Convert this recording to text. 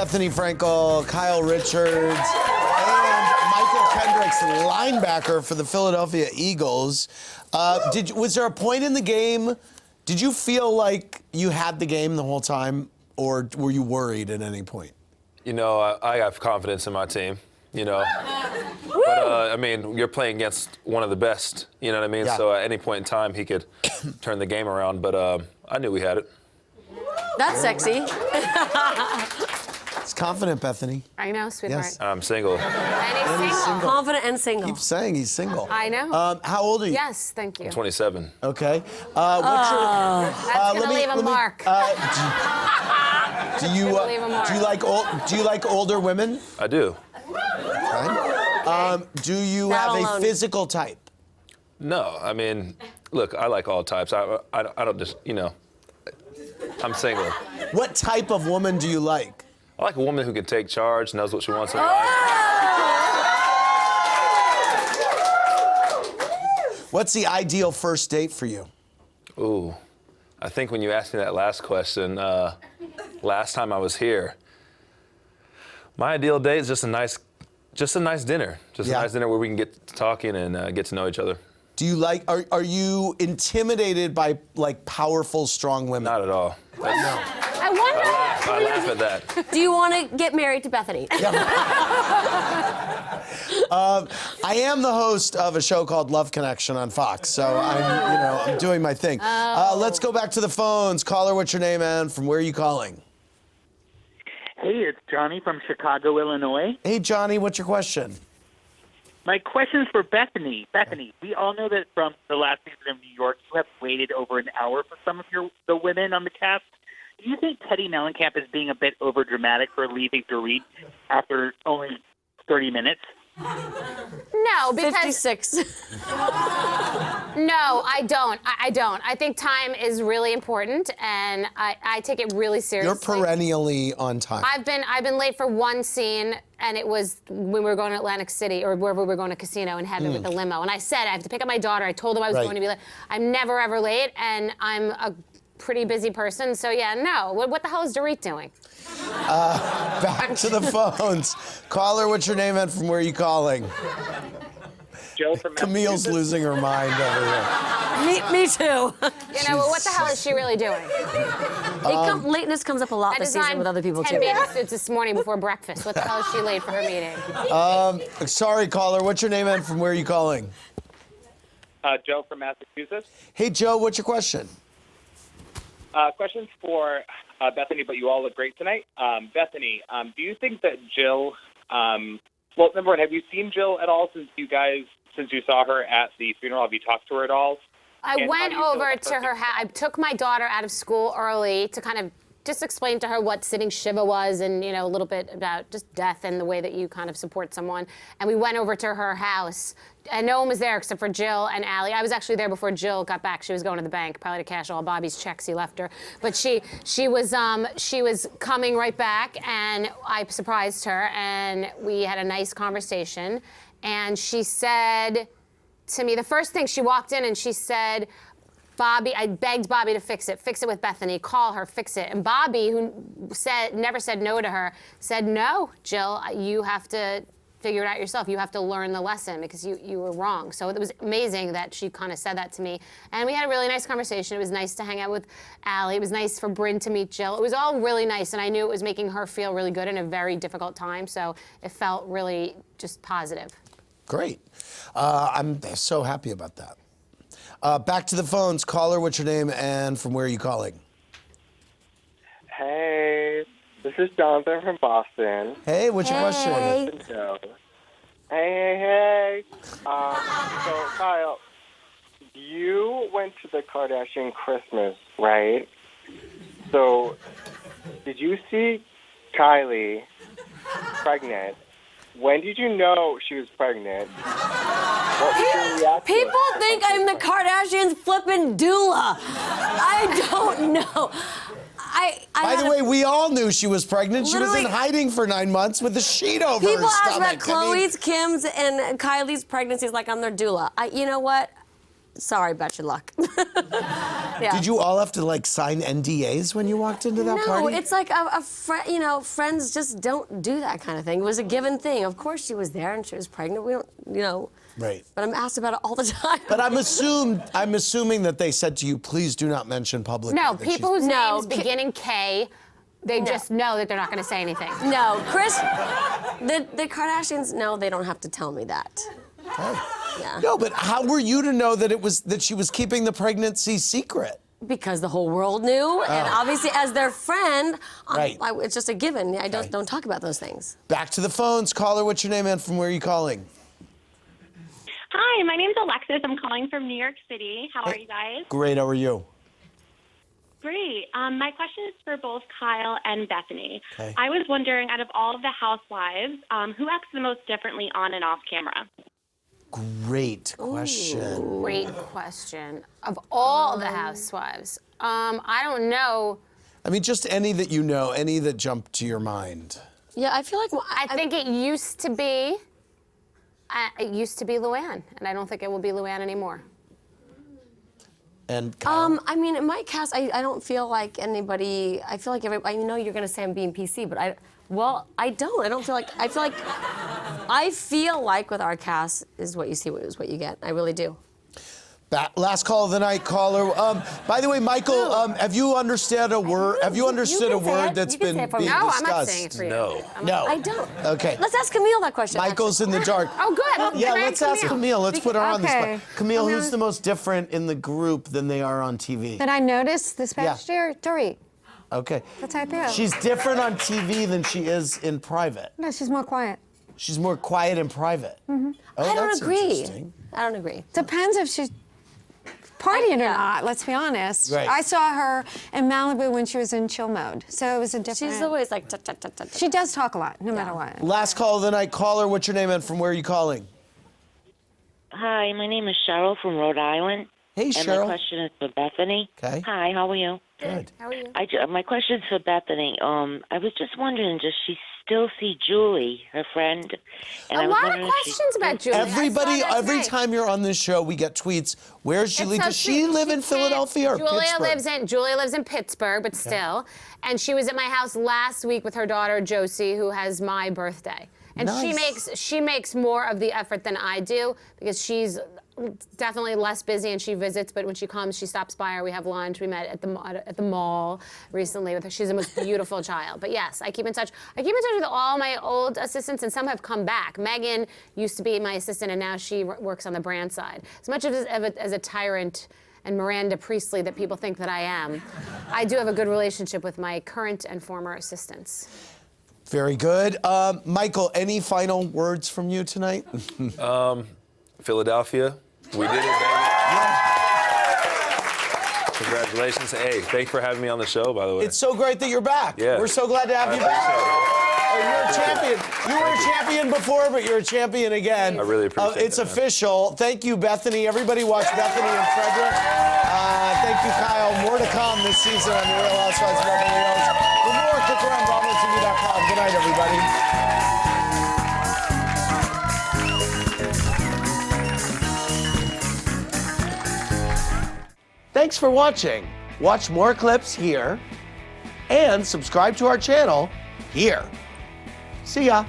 Bethany Frankel, Kyle Richards, and Michael Kendricks, linebacker for the Philadelphia Eagles. Was there a point in the game, did you feel like you had the game the whole time, or were you worried at any point? You know, I have confidence in my team, you know. But, I mean, you're playing against one of the best, you know what I mean? Yeah. So at any point in time, he could turn the game around, but I knew we had it. That's sexy. He's confident, Bethany. I know, sweetheart. Yes. I'm single. And he's single. Confident and single. Keep saying he's single. I know. How old are you? Yes, thank you. 27. Okay. What's That's gonna leave a mark. Do you like older women? I do. Okay. Do you Not have alone. a physical type? No, I mean, look, I like all types. I don't just, you know, I'm single. What type of woman do you like? I like a woman who can take charge, knows what she wants in life. What's the ideal first date for you? Ooh, I think when you asked me that last question, last time I was here, my ideal date is just a nice dinner. Just a nice dinner where we can get to talking and get to know each other. Do you like, are you intimidated by like powerful, strong women? Not at all. I wonder. I laugh at that. Do you want to get married to Bethany? I am the host of a show called Love Connection on Fox, so I'm doing my thing. Let's go back to the phones. Caller, what's your name and from where are you calling? Hey, it's Johnny from Chicago, Illinois. Hey, Johnny, what's your question? My question is for Bethany. Bethany, we all know that from the last season of New York, you have waited over an hour for some of the women on the cast. Do you think Teddy Mellencamp is being a bit overdramatic for leaving Dorit after only 30 minutes? No, because 56. no, I don't. I don't. I think time is really important, and I take it really seriously. You're perennially on time. I've been late for one scene, and it was when we were going to Atlantic City or wherever we were going to Casino in Heaven with the limo. And I said I have to pick up my daughter. I told them I was going to be late. I'm never ever late, and I'm a pretty busy person. So yeah, no. What the hell is Dorit doing? Back to the phones. Caller, what's your name and from where are you calling? Joe from Camille's losing her mind over here. Me too. You know, what the hell is she really doing? Lateness comes up a lot I this season designed with other people 10 too. bathing suits this morning before breakfast. What the hell is she late for her meeting? Sorry, caller, what's your name and from where are you calling? Joe from Massachusetts. Hey, Joe, what's your question? Questions for Bethany, but you all look great tonight. Bethany, do you think that Jill, well, number one, have you seen Jill at all since you saw her at the funeral? Have you talked to her at all? I went over to her house. I took my daughter out of school early to kind of just explain to her what sitting Shiva was and, you know, a little bit about just death and the way that you kind of support someone. And we went over to her house. And no one was there except for Jill and Allie. I was actually there before Jill got back. She was going to the bank, probably to cash all Bobby's checks he left her. But she was coming right back, and I surprised her, and we had a nice conversation. And she said to me, the first thing, she walked in and she said, Bobby, I begged Bobby to fix it with Bethany, call her, fix it. And Bobby, who never said no to her, said, no, Jill, you have to figure it out yourself. You have to learn the lesson because you were wrong. So it was amazing that she kind of said that to me. And we had a really nice conversation. It was nice to hang out with Allie. It was nice for Bryn to meet Jill. It was all really nice, and I knew it was making her feel really good in a very difficult time. So it felt really just positive. Great. I'm so happy about that. Back to the phones. Caller, what's your name and from where are you calling? Hey, this is Jonathan from Boston. Hey, what's your question? Hey. So, Kyle, you went to the Kardashian Christmas, right? So, did you see Kylie pregnant? When did you know she was pregnant? What was your reaction? People think I'm the Kardashians' flippin' doula. I don't know. By the way, we all knew she was pregnant. She was in Literally- hiding for 9 months with a sheet over People her ask stomach. about Khloe's, Kim's, and Kylie's pregnancies like I'm their doula. You know what? Sorry about your luck. Yeah. Did you all have to like sign NDAs when you walked into that party? No, it's like friends just don't do that kind of thing. It was a given thing. Of course she was there and she was pregnant. We don't, Right. But I'm asked about it all the time. But I'm assuming that they said to you, please do not mention publicly. No, that people whose No, names begin in K, they just know that they're not going to say anything. No, Chris, the Kardashians, no, they don't have to tell me that. Okay. Yeah. No, but how were you to know that she was keeping the pregnancy secret? Because the whole world knew, and obviously as their friend, Right. It's just a given. I don't talk about those things. Back to the phones. Caller, what's your name and from where are you calling? Hi, my name's Alexis. I'm calling from New York City. How are you guys? Great, how are you? Great. My question is for both Kyle and Bethany. Okay. I was wondering, out of all of the housewives, who acts the most differently on and off camera? Great question. Great question. Of all the housewives, I don't know. I mean, just any that you know, any that jump to your mind. Yeah, I feel like I think it used to be. It used to be Luann, and I don't think it will be Luann anymore. And Kyle? I mean, in my cast, I don't feel like anybody. I feel like I know you're gonna say I'm being PC, but I don't. I don't feel like. I feel like with our cast is what you see is what you get. I really do. Last call of the night, caller. By the way, Michael, have you understood a word? Have you understood a word that's been being No, discussed? I'm not saying it for you. No. No. I don't. Okay. Let's ask Camille that question. Michael's in the dark. Oh, good. Yeah, Can I let's ask Camille. Let's put her on the Okay. spot. Camille, who's the most different in the group than they are on TV? That I noticed this past year? Dorit. Okay. That's how I feel. She's different on TV than she is in private. No, she's more quiet. She's more quiet in private. Oh, I don't that's agree. interesting. I don't agree. Depends if she's partying or not, let's be honest. Right. I saw her in Malibu when she was in chill mode, so it was a different... She's always like, She does talk a lot, no matter what. Last call of the night, caller. What's your name and from where are you calling? Hi, my name is Cheryl from Rhode Island. Hey, And Cheryl. my question is for Bethany. Okay. Hi, how are you? Good. How are you? My question is for Bethany. I was just wondering, does she still see Julie, her friend? And I A was lot of wondering if she- questions about Julie. Everybody, every time you're on this show, we get tweets. Where's Julie? Does she live in Philadelphia or Pittsburgh? Julia lives in Pittsburgh, but still. And she was at my house last week with her daughter Josie, who has my birthday. And Nice. she makes more of the effort than I do because she's definitely less busy and she visits. But when she comes, she stops by her. We have lunch. We met at the mall recently with her. She's the most beautiful child. But yes, I keep in touch. I keep in touch with all my old assistants, and some have come back. Megan used to be my assistant, and now she works on the brand side. As much as a tyrant and Miranda Priestley that people think that I am, I do have a good relationship with my current and former assistants. Very good. Michael, any final words from you tonight? Philadelphia, we did it, baby. Congratulations. Hey, thanks for having me on the show, by the way. It's so great that you're back. Yeah. We're so glad to have you back. You're a champion. You were a champion before, but you're a champion again. I really appreciate it. It's official. Thank you, Bethany. Everybody watch Bethany and Frederick. Thank you, Kyle. More to come this season on The Real Housewives of Beverly Hills. For more, click around BravoTV.com. Good night, everybody. Thanks for watching. Watch more clips here and subscribe to our channel here. See ya.